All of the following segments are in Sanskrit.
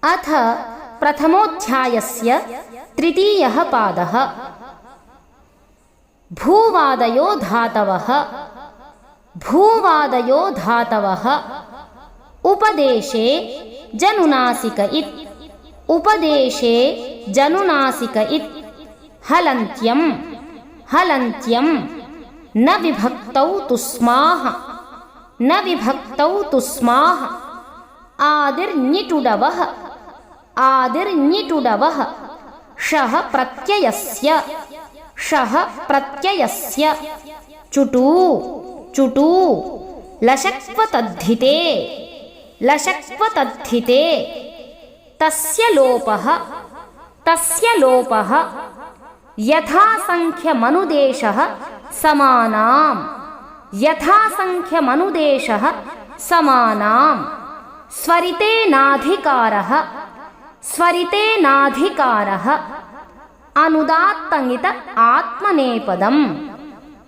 अथ प्रथमोऽध्यायस्य तृतीयः पादः। भूवादयो धातवः। भूवादयो धातवः उपदेशे जनुनासिक इत्। उपदेशे जनुनासिक इत्। हलन्त्यं हलन्त्यं न विभक्तौ तुस्माः न विभक्तौ तुस्माः। आदिर्निटुडवः आदिर्निटुडवः शः प्रत्ययस्य शः प्रत्ययस्य। चुटू चुटू लशक्वतद्धिते लशक्वतद्धिते। तस्य लोपः तस्य लोपः यथासङ्ख्यमनुदेशः समानां यथासङ्ख्यमनुदेशः समानां। स्वरितेनाधिकारः स्वरितेनाधिकारः अनुदात्तङित आत्मनेपदम्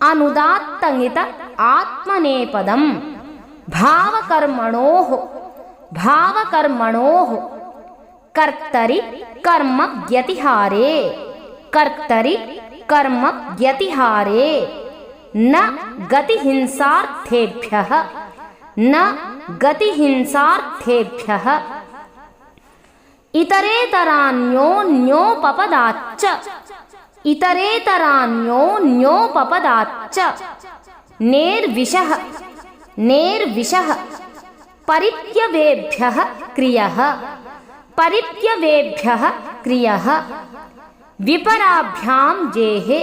अनुदात्तङित आत्मनेपदम्। भावकर्मणोः भावकर्मणोः कर्तरि कर्म व्यतिहारे कर्तरि कर्म व्यतिहारे। न गतिहिंसार्थेभ्यः न गतिहिंसार्थेभ्यः। इतरेतरान्योन्योपपदाच्च इतरेतरान्योन्योपपदाच्च। नेर्विषः नेर्विषः परित्यवेभ्यः क्रियः परित्यवेभ्यः क्रियः। विपराभ्यां जेहे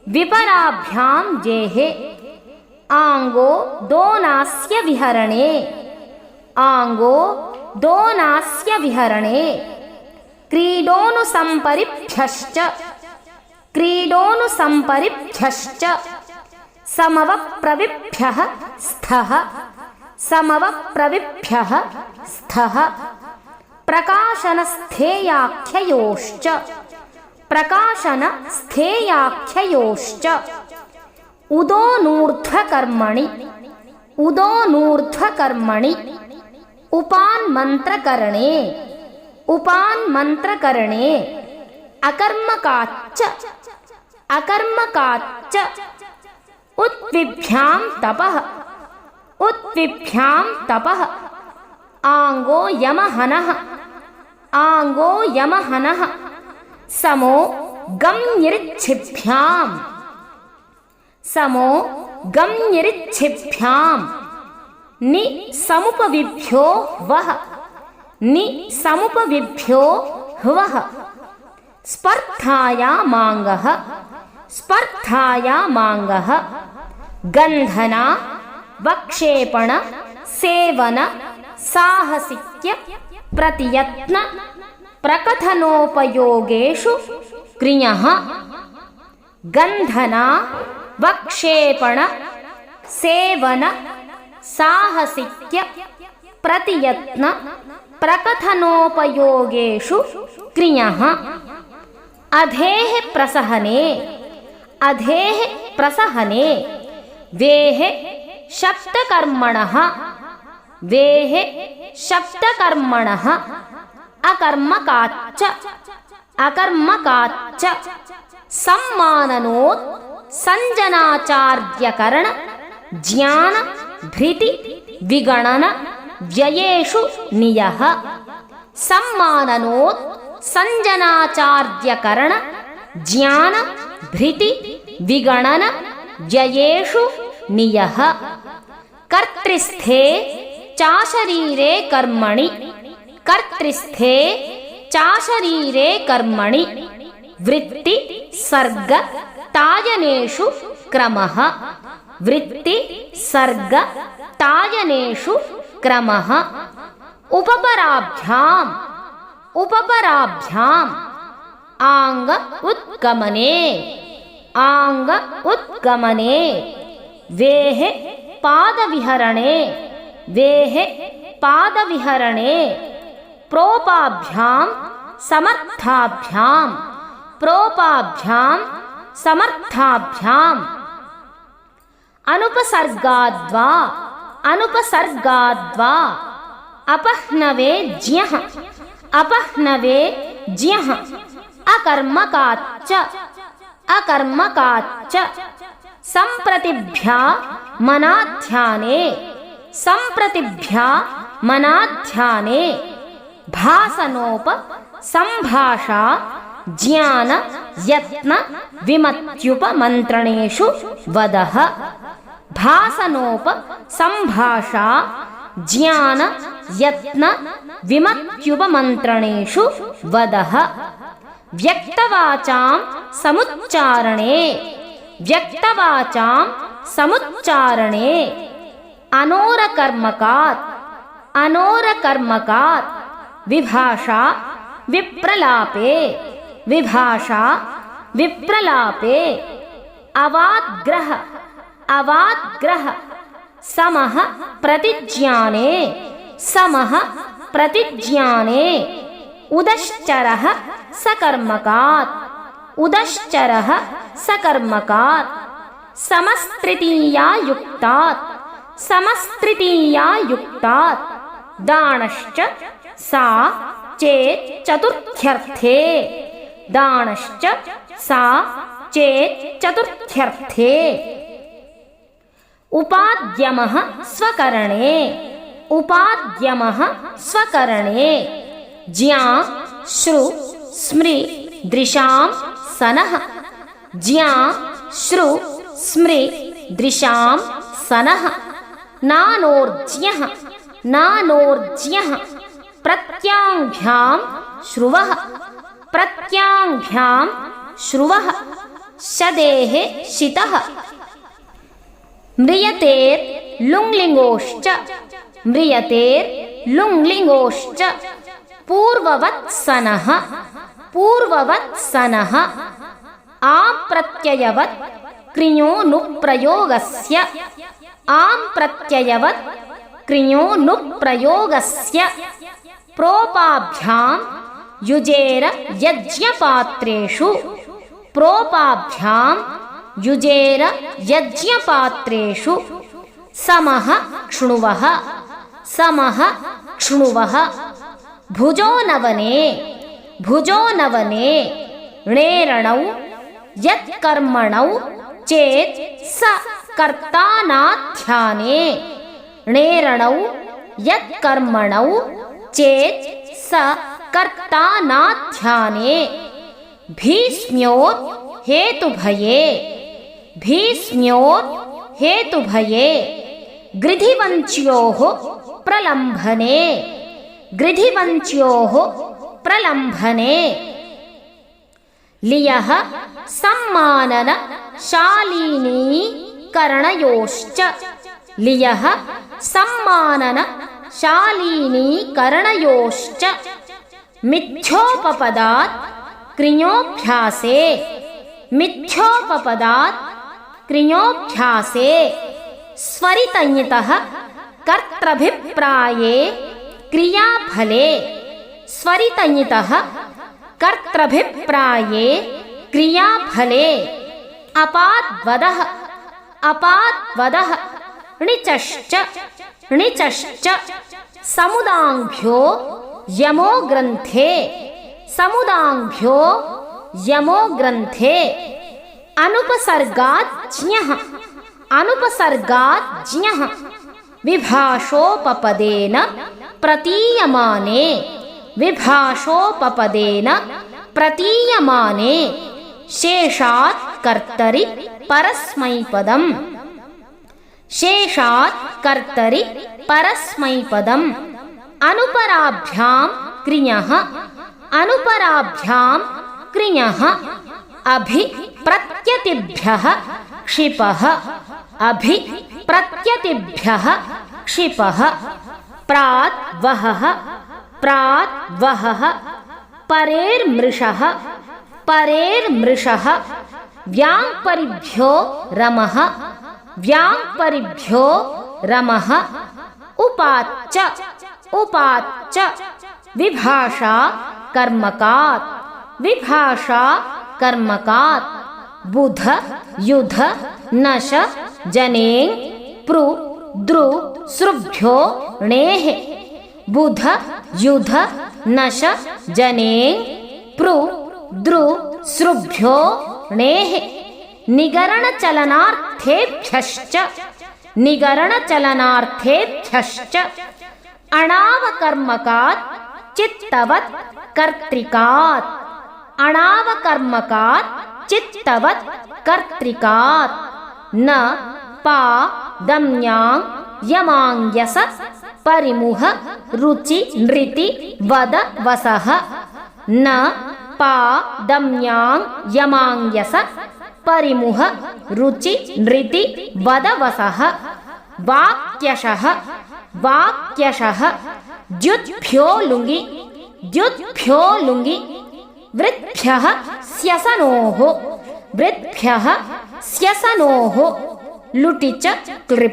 विपराभ्यां जेहे। आङ्गो दोनास्य विहरणे आङ्गो दोनास्य विहरणे। क्रीडोनुसम्परिभ्यश्च क्रीडोनुसम्परिभ्यश्च। समवप्रविभ्यः स्थः समवप्रविभ्यः स्थः। प्रकाशनस्थेयाख्ययोश्च प्रकाशनस्थेयाख्ययोश्च। उदोनूर्ध्वकर्मणि उदोनूर्ध्वकर्मणि। उपान्मन्त्रकरणे उपान्मन्त्रकरणे। अकर्मकाच्च अकर्मकाच्च। उत्विभ्यां तपः उत्विभ्यां तपः। आङ्गो यमहनः आङ्गो यमहनः। समो गम्यरिच्छिभ्यां समो गम्यरिच्छिभ्यां। नि समुपविभ्यो वः नि समुपविभ्यो वः। स्पर्धायामाङ्गः स्पर्धायामाङ्गः। गन्धना वक्षेपण सेवन साहसिक्य प्रतियत्न प्रकथनोपयोगेषु क्रियः। गन्धना वक्षेपण सेवन साहसिक्य प्रतियत्न प्रकथनोपयोगेषु क्रियः। अधेः प्रसहने अधेः प्रसहने। वेः शब्दकर्मणः वेः शब्दकर्मणः। अकर्मकाच्च अकर्मकाच्च। सम्माननोत् संजनाचार्यकरण ज्ञान भृति विगणन व्ययेषु नियः। सम्माननोत् संजनाचार्यकरण ज्ञान भृति विगणन व्ययेषु नियः। कर्तृस्थे चाशरीरे कर्मणि कर्तृस्थे चाशरीरे कर्मणि। वृत्ति सर्ग तायनेषु क्रमः वृत्ति सर्ग तायनेषु क्रमः। उपपराभ्याम् उपपराभ्याम्। आङ्ग उत्गमने आङ्ग उत्गमने। वेः पादविहरणे वेः पादविहरणे। प्रोपाभ्यां समर्थाभ्यां प्रोपाभ्यां समर्थाभ्याम्। अनुपसर्गाद्वा अनुपसर्गाद्वा। अपह्नवे ज्ञः अपह्नवे ज्ञः अकर्मकाच्च अकर्मकाच्च सम्प्रतिभ्या मनाध्याने सम्प्रतिभ्या मनाध्याने भासनोप संभाषा ज्ञान यत्न विमत्युपमन्त्रणेषु वदः भासनोप संभाषा ज्ञान यत्न विमत्युपमन्त्रणेषु वदः व्यक्तवाचां समुच्चारणे व्यक्तवाचां समुच्चारणे अनोरकर्मकात् अनोरकर्मकात् विभाषा विप्रलापे विभाषा विप्रलापे अवाद्ग्रह अवाद्ग्रह समः प्रतिज्ञाने समः प्रतिज्ञाने उदश्चरः सकर्मकात् उदश्चरः सकर्मकात् समस्तृतीया युक्तात् समस्तृतीया युक्तात् दानश्च सा चेत् चतुर्थ्यर्थे दानश्च सा चेत् चतुर्थ्यर्थे उपाद्यमः स्वकरणे उपाद्यमः स्वकरणे ज्ञा श्रु स्मृ दृशां सनः ज्ञा श्रु स्मृ दृशां सनः नानोर्ज्ञः नानोर्ज्ञः प्रत्याङ्घ्यां श्रुवः प्रत्याङ्घ्यां श्रुवः शदेः शितः म्रियतेर्लुङ्लिङ्गोश्च म्रियतेर्लुङ्लिङ्गोश्च पूर्ववत्सनः पूर्ववत्सनः आप्रत्ययवत् कृञोनुप्रयोगस्य आप्रत्ययवत् कृञोनुप्रयोगस्य प्रोपाभ्यां युजेर यज्ञपात्रेषु प्रोपाभ्यां युजेर यज्ञपात्रेषु समः क्ष्णुवः समः क्ष्णुवः भुजो नवने णेरणौ यत्कर्मणौ चेत् स कर्ता नाध्याने णेरणौ यत्कर्मणौ चेत् स कर्ता नाध्याने भीष्म्योत् हेतुभये भीष्म्योत् हेतुभये गृधिवञ्च्योः प्रलम्भने गृधिवञ्च्योः प्रलम्भने लियः सम्मानन शालीनीकरणयोश्च लियः सम्मानन शालीनीकरणयोश्च मिथ्योपपदात् कृञोऽभ्यासे मिथ्योपपदात् कृञोऽभ्यासे स्वरितञ्तः कर्तृभिप्राये क्रियाफले स्वरितञ्तः कर्तृभिप्राये क्रियाफले अपाद्वदः अपाद्वदः णिचश्च णिचश्च समुदाङ्घ्यो यमो ग्रन्थे समुदाङ्घ्यो यमो ग्रन्थे अनुपसर्गाज्ञः अनुपसर्गाज्ञः विभाषोपपदेन प्रतीयमाने विभाषोपपदेन प्रतीयमाने शेषात् कर्तरि परस्मैपदम् शेषात् कर्तरि परस्मैपदम् अनुपराभ्यां क्रियः अनुपराभ्यां क्रियः अभि प्रत्यतिभ्यः क्षिपः अभि प्रत्यतिभ्यः क्षिपः प्राद्वहः प्राद्वहः परेर्मृषः परेर्मृषः व्याङ्परिभ्यो रमः व्याङ्परिभ्यो रमः उपाच्च उपाच्च विभाषा कर्मकात् विभाषा कर्मकात् बुध युध नश जनेङ् प्रु द्रु सृभ्यो णेः बुध युध नश जने प्रु द्रु सृभ्यो णेः निगरणचलनार्थेभ्यश्च निगरणचलनार्थेभ्यश्च अणावकर्मकात् चित्तवत् कर्त्रिकात् अणावकर्मकात् चित्तवत् कर्त्रिकात् न पा दम्यां यमांयस परिमुह रुचि नृति वद वसः न पा दम्यां यमांयस परिमुह रुचि नृति वद वसः वाक्यशः वाक्यशः द्युत्भ्यो लुङि वृद्भ्यः स्यसनोः लुटि च क्लिप्